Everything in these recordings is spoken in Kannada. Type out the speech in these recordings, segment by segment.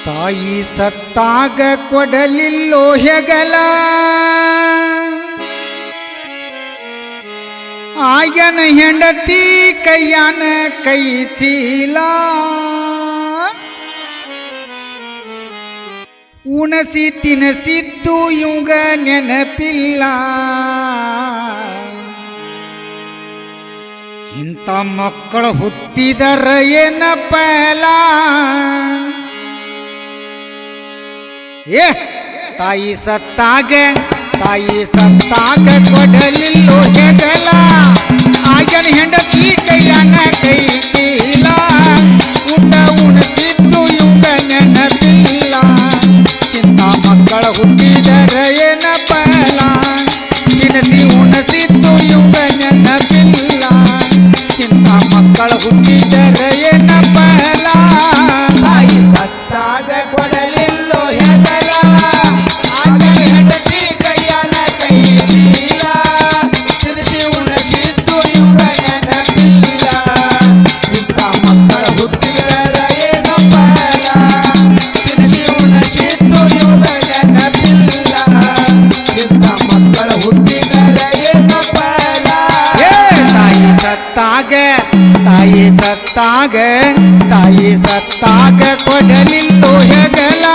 ತಾಯಿ ಸತ್ತಾಗ ಕೊಡಲಿಲ್ಲೋ ಹೆಗಲ, ಆಗ್ಯನ ಹೆಂಡತಿ ಕೈಯಾನ ಕೈ ಚೀಲ. ಉಣಸಿ ತಿನಸಿದ್ದು ಇವಂಗ ನೆನಪಿಲ್ಲ. ಇಂಥ ಮಕ್ಕಳು ಹುಟ್ಟಿದರ ಏನಪ್ಪಲ. ತಾಯಿ ಸತ್ತಾಗ ಕೊಡಲಿಲ್ಲೋ ಹೆಗಲ, ಆಗನ ಹೆಂಡತಿ ಕೈಯಾನ ಕೈ ಚೀಲ. ಉಣಸಿದ್ದು ಇವಂಗ ನೆನಪಿಲ್ಲ. ಇಂಥ ಮಕ್ಕಳು ಹುಟ್ಟಿದರ ಏನಪ್ಪಲ. ತಿನಸಿ ಉಣಸಿದ್ದು ಇವಂಗ ನೆನಪಿಲ್ಲ. ಇಂಥ ಮಕ್ಕಳು ಹುಟ್ಟಿದರ ಏನಪ್ಪಲ. ತಾಯಿ ಸತ್ತಾಗ ಕೊಡಲಿಲ್ಲೋ ಹೆಗಲ, ಆಗನ ಹೆಂಡತಿ ಕೈಯಾನ ಕೈ ಚೀಲ. ತಿನಿಸಿ ಉಣಸಿದ್ದು ಇವಂಗ ನೆನಪಿಲ್ಲ. ಇಂಥ ಮಕ್ಕಳು ಹುಟ್ಟಿದರ ಏನಪ್ಪಲ. ತಿನಿಸಿ ಉಣಸಿದ್ದು ಇವಂಗ ನೆನಪಿಲ್ಲ. ಇಂಥ ಮಕ್ಕಳು ಹುಟ್ಟಿದರ ಏನಪ್ಪಲ. ತಾಯಿ ಸತ್ತಾಗ ಕೊಡಲಿಲ್ಲೋ ಹೆಗಲ,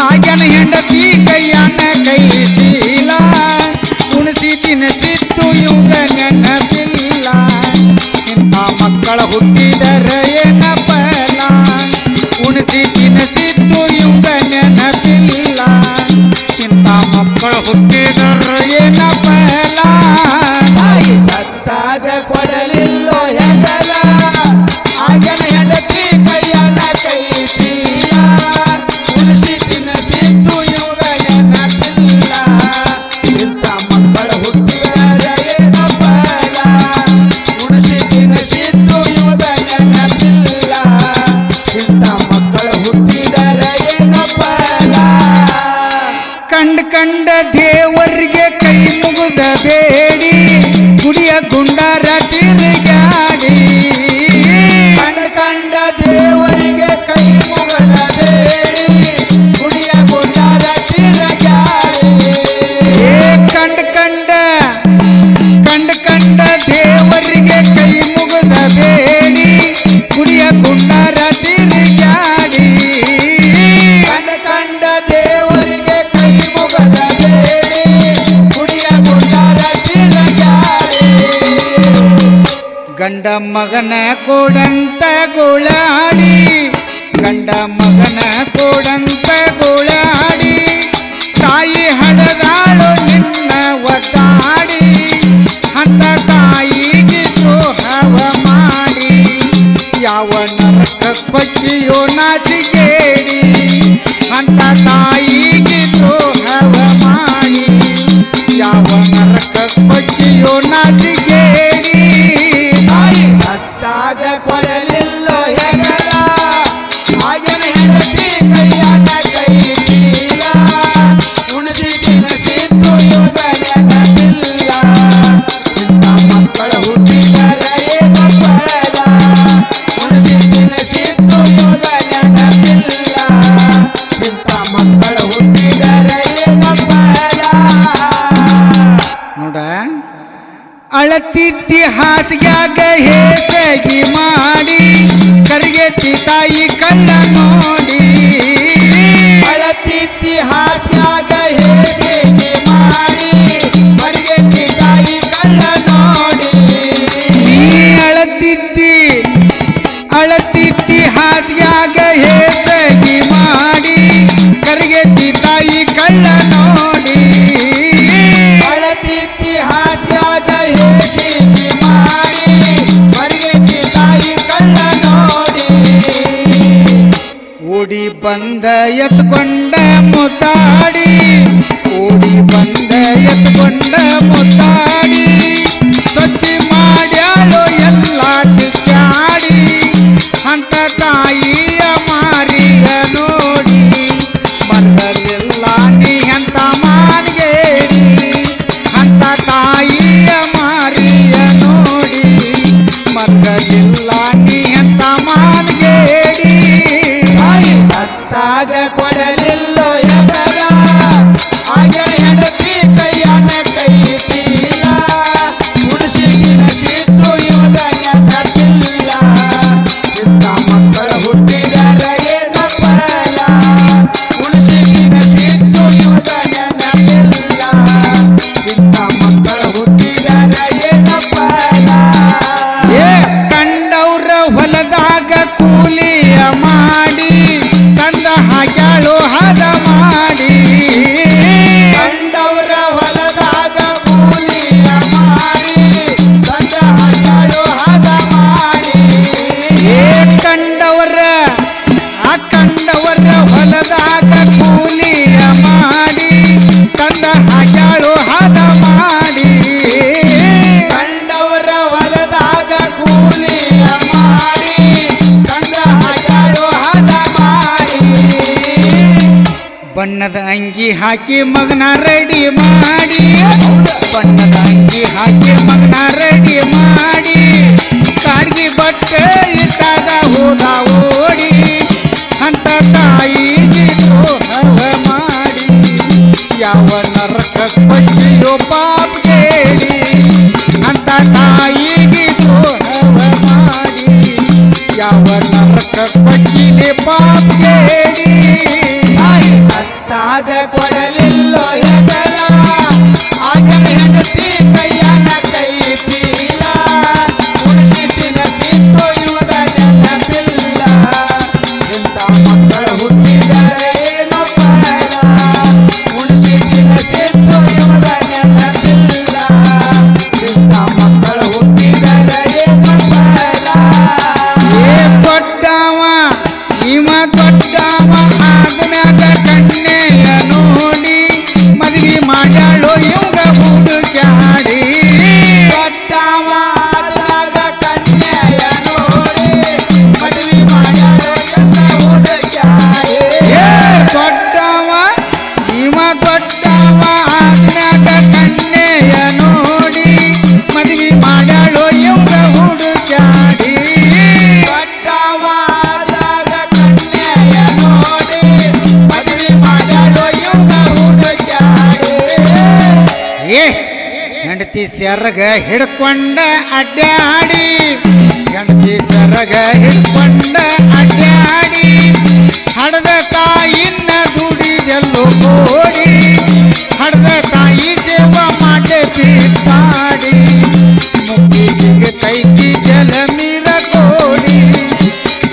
ಆಗನ ಹೆಂಡತಿ ಕೈಯಾನ ಕೈ ಚೀಲ. ಉಣಸಿ ತಿನಸಿದ್ದು ಇವಂಗ ನೆನಪಿಲ್ಲ. ಇಂಥ ಮಕ್ಕಳ ಹುಟ್ಟಿದರ ಏನಪ್ಪಲ. ಉಣಸಿ ತಿನಸಿದ್ದು ಇವಂಗ ನೆನಪಿಲ್ಲ. ಇಂಥ ಮಕ್ಕಳು ಹುಟ್ಟಿದರ ಏನಪ್ಪಲ. ತಾಯಿ ಸತ್ತಾಗ ಕೊಡಲಿಲ್ಲೋ ಹೆಗಲ, ಆಗನ ಹೆಂಡತಿ ಕೈಯಾನ ಕೈ ಚೀಲ. ಉಣಸಿ ತಿನಸಿದ್ದು ಇವಂಗ ನೆನಪಿಲ್ಲ. ಇಂಥ ಮಕ್ಕಳು ಹುಟ್ಟಿದರ ಏನಪ್ಪಲ. ಉಣಸಿ ತಿನಸಿದ್ದು ಇವಂಗ ನೆನಪಿಲ್ಲ. ಇಂಥ ಮಕ್ಕಳು ಹುಟ್ಟಿದರ ಏನಪ್ಪಲ. ಕಂಡ ದೇವರಿಗೆ ಕೈ ಮುಗಿದ ಬೇಡಿ, ಗುಡಿಯ ಗುಂಡಾರ ತಿರುಗಾಡಿ. ಕಂಡ ದೇವರಿಗೆ ಕೈ ಮುಗಿದ ಬೇಡಿ, ಗುಡಿಯ ಗುಂಡಾರ ತಿರುಗಾಡಿ. ಕಂಡ ದೇವರಿಗೆ ಕೈ ಮುಗಿದ ಬೇಡಿ, ಗುಡಿಯ ಗುಂಡಾರ ತಿರುಗಾಡಿ. ಕಂಡ ದೇವರಿಗೆ ಕೈ ಮುಗಿದ ಬೇಡಿ, ಗುಡಿಯ ಗುಂಡಾರ ತಿರುಗಾಡಿ. ಗಂಡ ಮಗನ ಕೊಡಂತ ಗೋಳಾಡಿ, ಗಂಡ ಮಗನ ಕೊಡಂತ ಗೋಳಾಡಿ. ತಾಯಿ ಹಡದಾಳು ನಿನ್ನ ಒದ್ದಾಡಿ, ಅಂತ ತಾಯಿಗೆ ದ್ರೋಹವ ಮಾಡಿ. ಯಾವ ನರಕ ಪಚ್ಚಿಯೋ ನಾಚಿಗೇಡಿ, ಅಂತ ತಾಯಿಗೆ ದ್ರೋಹವ ಮಾಡಿ. ಯಾವ ನರಕ ಪಚ್ಚಿಯೋ ನಾಚಿಗೇಡಿ. ತಾಯಿ ಸತ್ತಾಗ ಕೊಡಲಿಲ್ಲೋ ಹೆಗಲ, ಆಗನ ಹೆಂಡತಿ ಕೈಯಾನ ಕೈ ಚೀಲ. ಉಣಸಿ ತಿನಸಿದ್ದು ಇವಂಗ ನೆನಪಿಲ್ಲ. ಇಂಥ ಮಕ್ಕಳು ಹುಟ್ಟಿದರ ಏನಪ್ಪಲ. ಉಣಸಿ ತಿನಸಿದ್ದು ಇವಂಗ ನೆನಪಿಲ್ಲ. ಇಂಥ ಮಕ್ಕಳು ಹುಟ್ಟಿದರ ಏನಪ್ಪಲ. ನೋಡ, ಅಳತಿದ್ದಿ ಹಾಸಿಗ್ಯಾಗ ಹೇಸಗಿ ಮಾಡಿ, ಕರಿಗೆತ್ತಿ ತಾಯಿ ಕಳ್ಳ ನೋಡಿ. ಅಳತಿದ್ದಿ ಹಾಸ್ಯಾಗ ಹೇಸಿಗೆ ಮಾಡಿ, ಮರಿಗೆತ್ತಿ ತಾಯಿ ಕಳ್ಳ ನೋಡಿ. ನೀ ಅಳತಿದ್ದಿ ಹಾಸಿಗ್ಯಾಗ ಹೇಸಗಿ ಮಾಡಿ, ಕರಿಗೆತ್ತಿ ತಾಯಿ ಕಳ್ಳ ನೋಡಿ. ಅಳತಿದ್ದಿ ಹಾಸ್ಯಾಗ ಹೇಸಿಗೆ ಮಾಡಿ, ಮರಿಗೆತ್ತಿ ತಾಯಿ ಕಳ್ಳ ನೋಡಿ. ಓಡಿ ಹಾಕಿ ಮಗನ ರೆಡಿ ಮಾಡಿ ಬಣ್ಣದ ಅಂಗಿ ಹಾಕಿ ಮಗನ ರೆಡಿ ಮಾಡಿ ಕಾಡ್ಗಿ ಬಟ್ಟೆ ಇಟ್ಟಾಗ ಹೋದ ಓಡಿ ಅಂತ ತಾಯಿಗೆ ದ್ರೋಹ ಮಾಡಿ ಯಾವ ನರಕ ಕೊಟ್ಟಿಯೋ ಪಾಪ ಕೇಳಿ ಅಂತ ತಾಯಿಗೆ ದ್ರೋಹ ಮಾಡಿ ಯಾವ ನರಕ ಕೊಟ್ಟಿಲೆ ಪಾಪ ಕೇಳಿ ತಾಯಿ ಸತ್ತಾಗ ಕೊಡಲಿಲ್ಲೋ ಹೆಗಲ ಆಗನ ಹೆಂಡತಿ ಕೈಯನ ಕೈ ಚೀಲ ಉಳಿಸಿ ತಿನ್ನಸಿತ್ತು ಇವಾಗ ನೆನಪಿಲ್ಲ ಇಂಥ ಮಕ್ಕಳು ಹುಟ್ಟಿದರೆ ಏನೋ ಫಲ ಉಳಿಸಿ ತಿನ್ನಸಿತ್ತು ಇವಾಗ ನೆನಪಿಲ್ಲ ಇಂಥ ಮಕ್ಕಳು ಹುಟ್ಟಿದರೆ ಏನೋ ಫಲ ಏ ದೊಡ್ಡವ ಇವ ದೊಡ್ಡವ ಆದ್ಮ್ಯಾಗ ಕಣ್ಣೆಯ ನೋಡಿ ಮದ್ವಿ ಮಾಡ್ಯಾಳೋ ಇವಂಗ ಹುಡುಕ್ಯಾಡಿ ದೊಡ್ಡವ ಆದಾಗ ಕನ್ಯೆಯ ನೋಡಿ ಮದುವೆ ಮಾಡ್ಯಾಳೋ ಎಂತ ಹುಡುಕ್ಯಾಡಿ ಏ ದೊಡ್ಡವ ಇವ ದೊಡ್ಡವ ಆದ್ಮ್ಯಾಗ ಕಣ್ಣೆಯ ನೋಡಿ ಮದ್ವಿ ಮಾಡ್ಯಾಳೋ ಇವಂಗ ಹುಡುಕ್ಯಾಡಿ ದೊಡ್ಡವ ಆದಾಗ ಕನ್ಯೆಯ ನೋಡಿ ಮದುವೆ ಮಾಡ್ಯಾಳೋ ಎಂತ ಹುಡುಕ್ಯಾಡಿ ಏ ಹೆಂಡತಿ ಸೆರಗ ಹಿಡ್ಕೊಂಡ ಅಡ್ಡಾಡಿ ಹೆಂಡತಿ ಸೆರಗ ಹಿಡ್ಕೊಂಡ ಅಡ್ಡಾಡಿ ಹಡದ ತಾಯಿನ ದುಡಿದೆಲ್ಲೋ ಕೋಡಿ ಹಡದ ತಾಯಿ ಸೇವಾ ಮಾಡಿ ಬಿಟ್ಟಾಡಿ ಮುಕ್ಕಿಗೆ ತೈತಿ ಜಲ ಮೀರ ಕೋಡಿ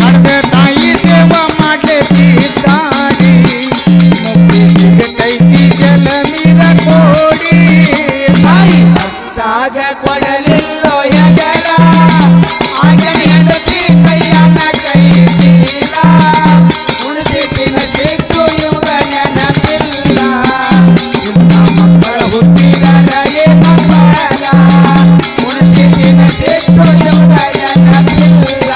ಹಡದ ತಾಯಿ ಸೇವಾ ಮಾಡಿ ಬಿಟ್ಟಾಡಿ ಮುಕ್ಕಿಗೆ ತೈತಿ ಜಲ ಮೀರ ಕೋಡಿ ತಾಯಿ ಸತ್ತಾಗ ಕೊಡಲಿಲ್ಲೋ ಹೆಗಲ ಆಗನ ಹೆಂಡತಿ ಕೈಯನ ಕೈ ಚೀಲ ಉಳಿಸಿ ತಿನ್ನಸಿತ್ತು ಇವಾಗ ನೆನಪಿಲ್ಲ ಇಂಥ ಮಕ್ಕಳು ಹುಟ್ಟಿದರ ಏನೋ ಫಲ ಉಳಿಸಿ ತಿನ್ನಸಿತ್ತು ಇವಾಗ ನೆನಪಿಲ್ಲ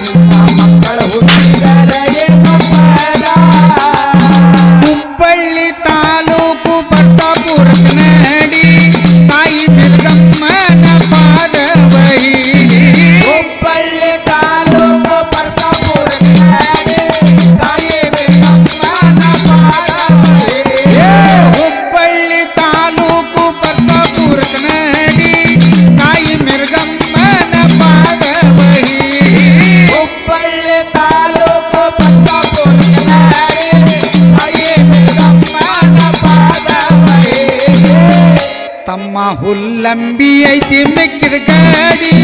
ಇಂಥ ಮಕ್ಕಳು ಹುಟ್ಟಿದರ ಏನೋ ಫಲ ಹುಬ್ಬಳ್ಳಿ ತಾಲೂಕು ಬರ್ಸಾಪುರಕ ನಡಿ ತಾಯಿ ಮಿರ್ಗಮ್ಮನ ಪಾದವ ಹಿಡಿ ಹುಬ್ಬಳ್ಳಿ ತಾಲೂಕು ಪರಸಾಪುರ ತಾಯಿ ಬೆಳಮ್ಮನ ಪಾದವೇ ಏ ಹುಬ್ಬಳ್ಳಿ ತಾಲೂಕು ಬರ್ಸಾಪುರಕ ನಡಿ ತಾಯಿ ಮಿರ್ಗಮ್ಮನ ಪಾದವ ಹಿಡಿ ಹುಬ್ಬಳ್ಳಿ ತಾಲೂಕು ಪರಸಾಪುರ ತಾಯಿ ಬೆಳಮ್ಮನ ಪಾದವೇ ತಮ್ಮ ಹುಲ್ಲಂಬಿ ಐತಿ ಮೆಕ್ಕಿದ ಗಾಡಿ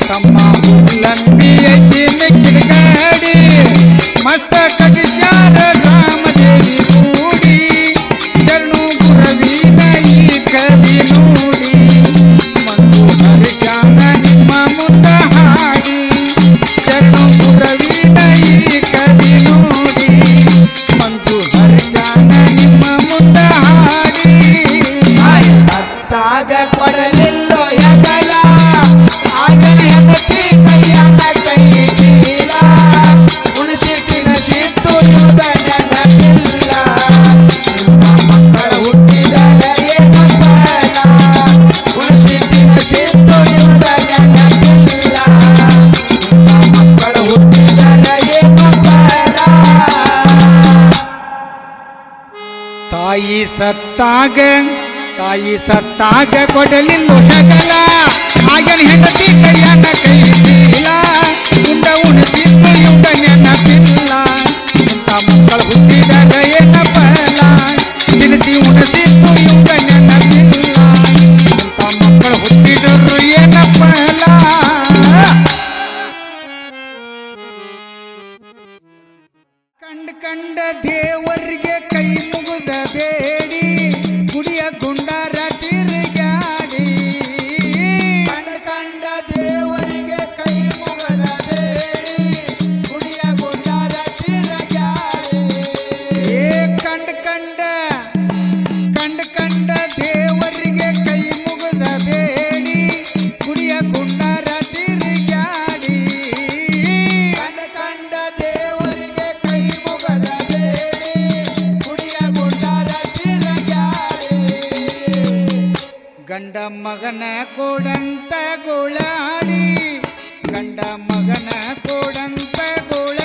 ತಮ್ಮ ಹುಲ್ಲಂಬಿ ಐತಿ ಮೆಕ್ಕಿದ ಗಾಡಿ ಮಸ್ತ ಕಟಿಸ್ಯಾರ ರಾಮದೇವಿ ಕೂಡಿ ಶರಣು ಗುರವಿನ ಈ ಕವಿ ನೋಡಿ ಮಂದು ಹರಿಶಾನ ನಿಮ್ಮ ಮುಂದ ಹಾಡಿ ಶರಣು ಗುರವಿನ ಈ ಕವಿ ನೋಡಿ ಮಂದು ಹರಿಶಾನ ನಿಮ್ಮ ಮುಂದ ಹಾಡಿ ತಾಯಿ ಸತ್ತಾಗ ಕೊಡಲಿಲ್ಲೋ ಹೆಗಲ ಆಗನ ಹೆಂಡತಿ ಕೈಯನ ಕೈ ಚೀಲ ಉಳಿಸಿ ತಿನ್ನಸಿತ್ತು ಇವಾಗ ನೆನಪಿಲ್ಲ ಇಂಥ ಮಕ್ಕಳು ಹುಟ್ಟಿದರೆ ಏನೋ ಫಲ ಉಳಿಸಿ ತಿನ್ನಸಿತ್ತು ಇವಾಗ ನೆನಪಿಲ್ಲ ಇಂಥ ಮಕ್ಕಳು ಹುಟ್ಟಿದರೆ ಏನೋ ಫಲ ತಾಯಿ ಸತ್ತಾಗ ಕೊಡಲಿಲ್ಲ ಹೆಗಲ ಆಗನ ಹೆಂಡತಿ ಕೈಯನ್ನ ಕೈ ಚೀಲ ಉಂಡ ಉಣಿಸಿದ್ದು ಇವಂಗ ನೆನಪಿಲ್ಲ ಇಂಥ ಮಕ್ಕಳು ಹುಟ್ಟಿದಾಗ ಏನ ಫಲ ತಿನ್ನಿಸಿ ಉಣಿಸಿದ್ದು ಇವಂಗ ನೆನಪಿಲ್ಲ ಇಂಥ ಮಕ್ಕಳು ಹುಟ್ಟಿದರು ಏನ ಫಲ ಕಂಡ ದೇವರಿಗೆ ಕೈ ಮುಗಿದ ಬೇಡಿ ಗುಡಿಯ ಗುಂಡಾರ ತಿರುಗಾಡಿ ಕಂಡ ದೇವರಿಗೆ ಗಂಡ ಮಗನ ಕೊಡಂತ ಗೋಳಾಡಿ ಗಂಡ ಮಗನ ಕೊಡಂತ ಗೋಳ